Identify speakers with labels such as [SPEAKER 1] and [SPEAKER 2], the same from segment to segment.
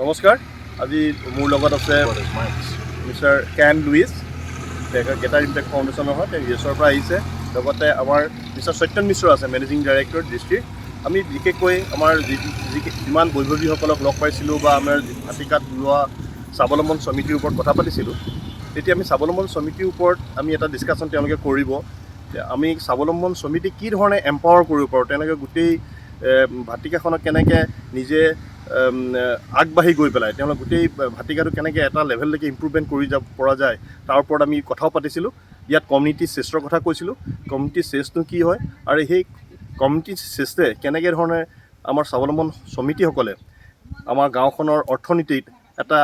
[SPEAKER 1] নমস্কাৰ। আজি মোৰ লগত আছে মিষ্টাৰ কেন লুইছ, গেটাৰ ইম্পেক্ট ফাউণ্ডেশ্যনৰ হয়, তেওঁ ইউএছৰ পৰা আহিছে। লগতে আমাৰ মিষ্টাৰ সত্যন মিশ্ৰ আছে, মেনেজিং ডাইৰেক্টৰ দৃষ্টিৰ। আমি বিশেষকৈ আমাৰ যিমান বৈভৱীসকলক লগ পাইছিলোঁ বা আমাৰ ভাটিকাত লোৱা স্বাৱলম্বন সমিতিৰ ওপৰত কথা পাতিছিলোঁ, তেতিয়া আমি স্বাৱলম্বন সমিতিৰ ওপৰত আমি এটা ডিছকাশ্যন তেওঁলোকে কৰিব। আমি স্বাৱলম্বন সমিতি কি ধৰণে এম্পাৱাৰ কৰিব পাৰোঁ, তেওঁলোকে গোটেই ভাটিকাখনক কেনেকৈ নিজে আগবাঢ়ি গৈ পেলাই তেওঁলোক গোটেই ভাটিকাটো কেনেকৈ এটা লেভেললৈকে ইম্প্ৰুভমেণ্ট কৰি যাব পৰা যায়, তাৰ ওপৰত আমি কথাও পাতিছিলোঁ। ইয়াত কমিউনিটি চেষ্টৰ কথা কৈছিলোঁ, কমিউনিটি চেষ্টটো কি হয় আৰু সেই কমিউনিটি চেষ্টে কেনেকৈ ধৰণে আমাৰ স্বাৱলম্বন সমিতিসকলে আমাৰ গাঁওখনৰ অৰ্থনীতিত এটা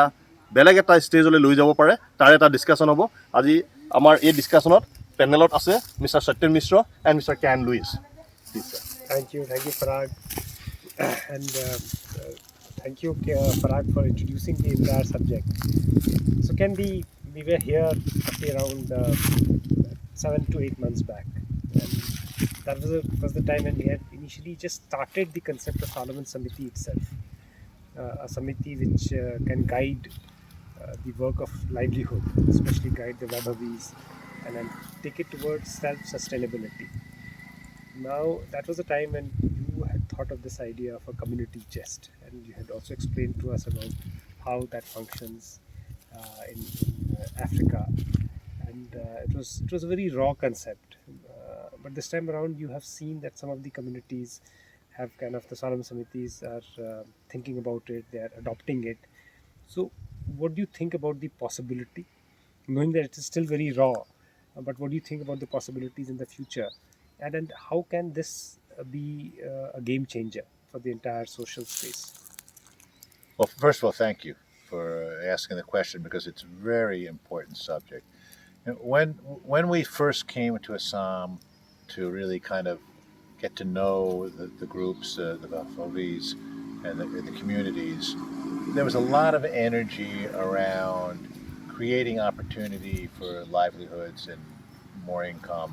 [SPEAKER 1] বেলেগ এটা ষ্টেজলৈ লৈ যাব পাৰে, তাৰ এটা ডিছকাশ্যন হ'ব। আজি আমাৰ এই ডিছকাশ্যনত পেনেলত আছে mister Sathyan Mishra and mister কেন Lewis.
[SPEAKER 2] Thank you, Parag, and thank you, Parag, for introducing the entire subject. So, we were here roughly around 7 to 8 months back, and that was the time when we had initially just started the concept of Solomon Samiti itself, a Samiti which can guide the work of livelihood, especially guide the Vaibhavis, and then take it towards self-sustainability. Now, that was the time when you had thought of this idea of a community chest, and you had also explained to us about how that functions in Africa. And it was a very raw concept. But this time around, you have seen that some of the communities have kind of the Solomon Samitis are thinking about it, they are adopting it. So, what do you think about the possibility, knowing that it is still very raw? But what do you think about the possibilities in the future? And how can this be a game changer for the entire social space?
[SPEAKER 3] Well, first of all, thank you for asking the question because it's a very important subject. When we first came to Assam to really kind of get to know the groups, the Vafovis, and the communities, there was a lot of energy around creating opportunity for livelihoods and more income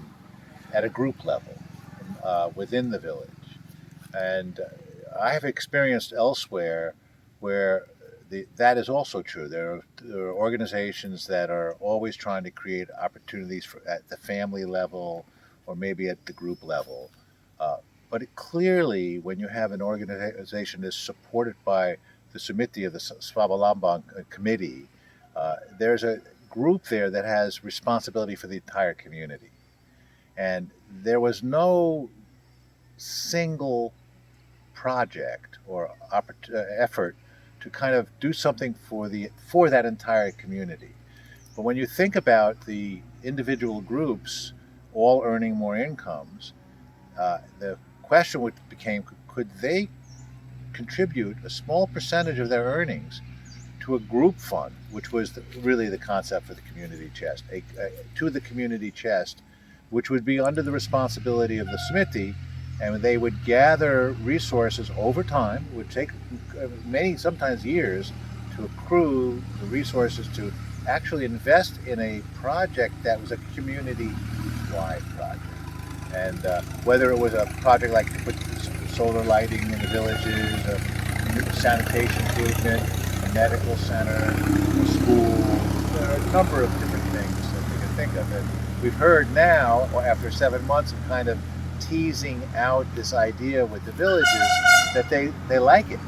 [SPEAKER 3] at a group level within the village. And I have experienced elsewhere where that is also true. There are organizations that are always trying to create opportunities at the family level or maybe at the group level. But clearly, when you have an organization that's supported by the Sumiti of the Swavalambang Committee, there's a group there that has responsibility for the entire community. And there was no single project or effort to kind of do something for that entire community. But when you think about the individual groups all earning more incomes, the question became, could they contribute a small percentage of their earnings to a group fund, which was really the concept for the community chest, to the community chest, which would be under the responsibility of the Smiti, and they would gather resources over time. It would take sometimes years, to accrue the resources to actually invest in a project that was a community-wide project. And whether it was a project like to put solar lighting in the villages, a sanitation improvement, a medical center, a school, there are a number of different things that we can think of. And we've heard now, after 7 months of kind of teasing out this idea with the villages, that they like it.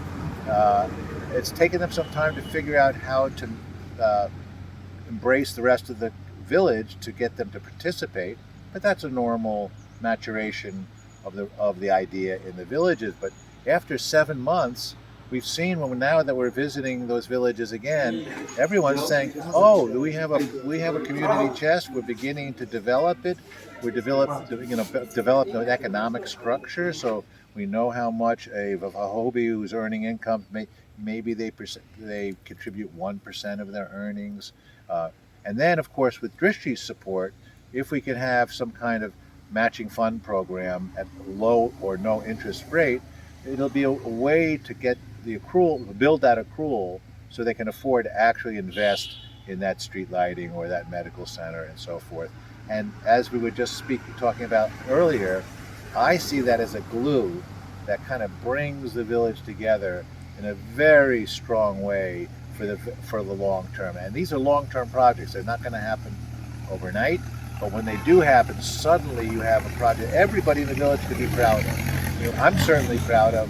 [SPEAKER 3] It's taken them some time to figure out how to embrace the rest of the village to get them to participate, but that's a normal maturation of the idea in the villages. But after 7 months, we've seen now that we're visiting those villages again, everyone's saying, "Oh, we have a community chest. We're beginning to develop it. We're developed an economic structure, so we know how much a Vahobi who's earning income maybe they contribute 1% of their earnings, and then of course with Drishti's support, if we can have some kind of matching fund program at low or no interest rate, it'll be a way to get the accrual, build that accrual, so they can afford to actually invest in that street lighting or that medical center and so forth." And as we were just talking about earlier, I see that as a glue that kind of brings the village together in a very strong way for the long term. And these are long-term projects. They're not going to happen overnight, but when they do happen, suddenly you have a project everybody in the village could be proud of. You know, I'm certainly proud of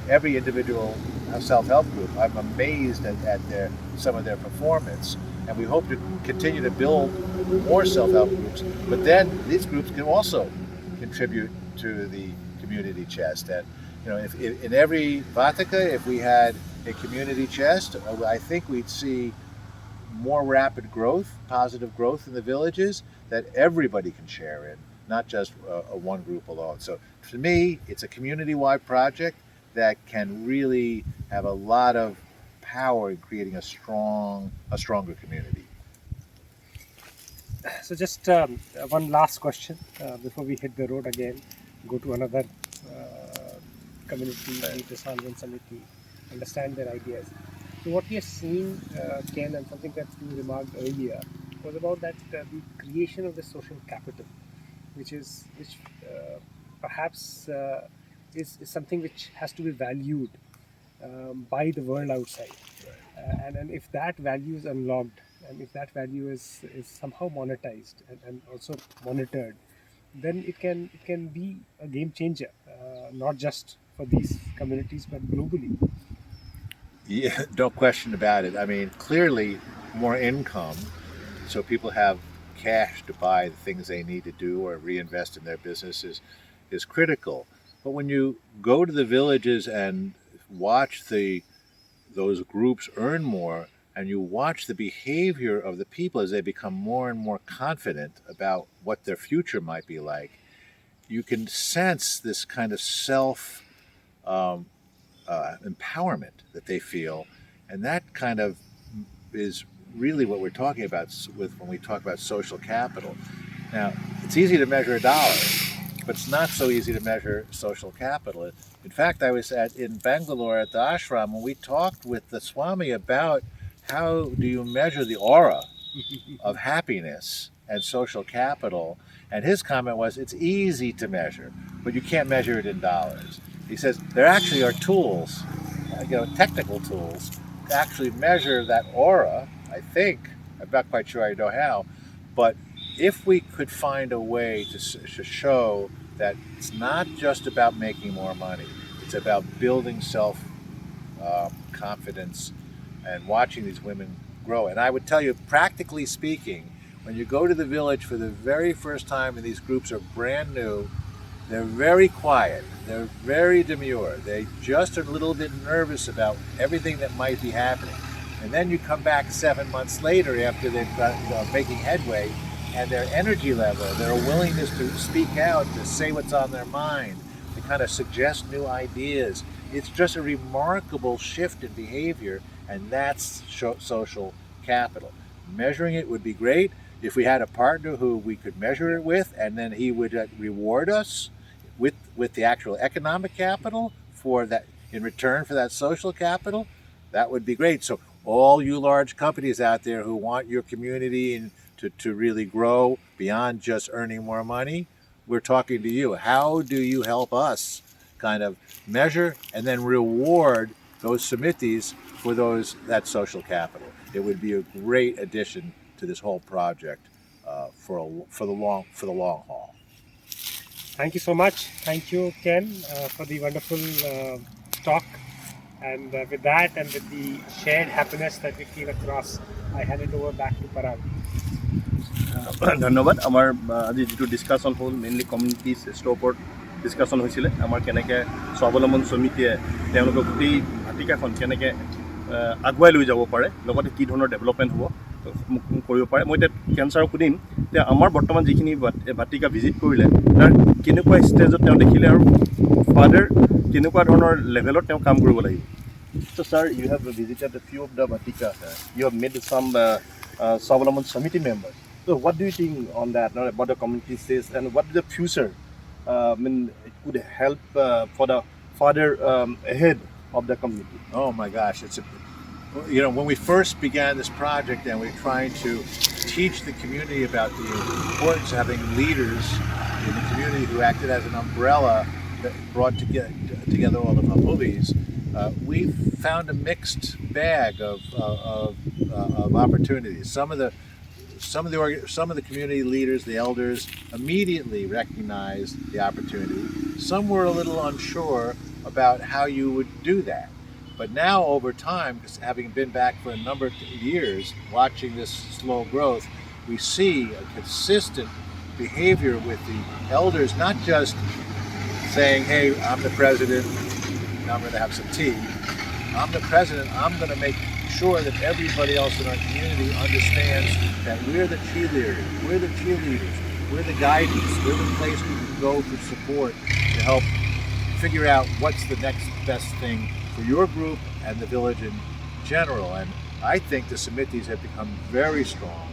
[SPEAKER 3] every individual self-help group. I'm amazed at some of their performance, and we hope to continue to build more self-help groups. But then these groups can also contribute to the community chest. And you know, if in every Vatika, if we had a community chest, I think we'd see more rapid growth, positive growth in the villages that everybody can share in, not just a one group alone. So to me, it's a community-wide project that can really have a lot of power in creating a stronger community.
[SPEAKER 2] So just one last question before we hit the road again, go to another community, meet the Salvan Samiti, understand their ideas. So what we have seen, Ken, and something that's been remarked earlier, was about that the creation of the social capital, which perhaps is something which has to be valued by the world outside. And if that value is unlocked, and if that value is somehow monetized and also monitored, then it can be a game changer, not just for these communities but globally.
[SPEAKER 3] Yeah, no question about it. I mean, clearly more income, so people have cash to buy the things they need to do or reinvest in their businesses is critical. But when you go to the villages and watch those groups earn more, and you watch the behavior of the people as they become more and more confident about what their future might be like, you can sense this kind of self empowerment that they feel, and that kind of is really what we're talking about when we talk about social capital. Now, it's easy to measure a dollar, but it's not so easy to measure social capital. In fact, I was in Bangalore at the ashram when we talked with the Swami about how do you measure the aura of happiness and social capital, and his comment was it's easy to measure, but you can't measure it in dollars. He says there actually are tools, technical tools, to actually measure that aura. I think, I'm not quite sure I know how, but if we could find a way to show that it's not just about making more money, it's about building self confidence and watching these women grow. And I would tell you, practically speaking, when you go to the village for the very first time and these groups are brand new, they're very quiet, they're very demure, they just are a little bit nervous about everything that might be happening. And then you come back 7 months later after they've got making headway, and their energy level, their willingness to speak out, to say what's on their mind, to kind of suggest new ideas. It's just a remarkable shift in behavior, and that's social capital. Measuring it would be great if we had a partner who we could measure it with, and then he would reward us with the actual economic capital for that in return for that social capital. That would be great. So all you large companies out there who want your community and to really grow beyond just earning more money, we're talking to you. How do you help us kind of measure and then reward those samitis for that social capital? It would be a great addition to this whole project for the long haul.
[SPEAKER 2] Thank you so much. Thank you, Ken, for the wonderful talk. And with that and with the shared happiness that we feel across, I hand it over back to Parag.
[SPEAKER 1] ধন্যবাদ। আমাৰ আজি যিটো discussion হ'ল mainly community চেষ্টৰ ওপৰত discussion হৈছিলে। আমাৰ কেনেকৈ স্বাৱলম্বন সমিতিয়ে তেওঁলোকৰ গোটেই ভাটিকাখন কেনেকৈ আগুৱাই লৈ যাব পাৰে, লগতে কি ধৰণৰ ডেভেলপমেণ্ট হ'ব কৰিব পাৰে। মই এতিয়া কেঞ্চাৰক সুধিম যে আমাৰ বৰ্তমান যিখিনি ভাটিকা ভিজিট কৰিলে তাৰ কেনেকুৱা ষ্টেজত তেওঁ দেখিলে আৰু ফাৰ্ডাৰ কেনেকুৱা ধৰণৰ লেভেলত তেওঁ কাম কৰিব লাগিব। So sir, you have visited a few of the Vatika. You have met some Swavalaman Samiti members. So what do you think on that, about the community says, and what is the future? It could help for the further ahead of the community.
[SPEAKER 3] Oh my gosh, when we first began this project and we were trying to teach the community about the importance of having leaders in the community who acted as an umbrella that brought together all the Mapuvis, we've found a mixed bag of opportunities. Some of the community leaders, the elders, immediately recognized the opportunity. Some were a little unsure about how you would do that. But now, over time, because having been back for a number of years, watching this slow growth, we see a consistent behavior with the elders, not just saying, hey, I'm the president, now I'm going to have some tea. I'm the president, I'm going to make sure that everybody else in our community understands that we're the cheerleaders, we're the guidance, we're the place we can go for support to help figure out what's the next best thing for your group and the village in general. And I think the Samitis have become very strong,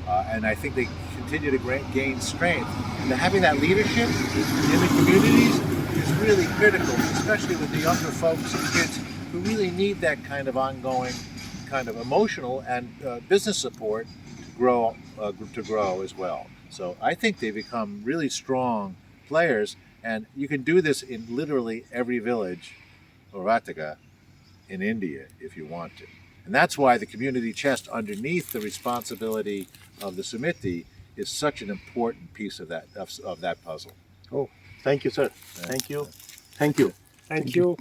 [SPEAKER 3] and I think they continue to gain strength. And having that leadership in the communities is really critical, especially with the younger folks and kids who really need that kind of ongoing, kind of emotional and business support to grow as well. So I think they become really strong players, and you can do this in literally every village or Rataka in India if you want to. And that's why the community chest underneath the responsibility of the Samiti is such an important piece of that puzzle.
[SPEAKER 1] Oh, thank you, sir. Thank you. Thank you.
[SPEAKER 2] Thank you.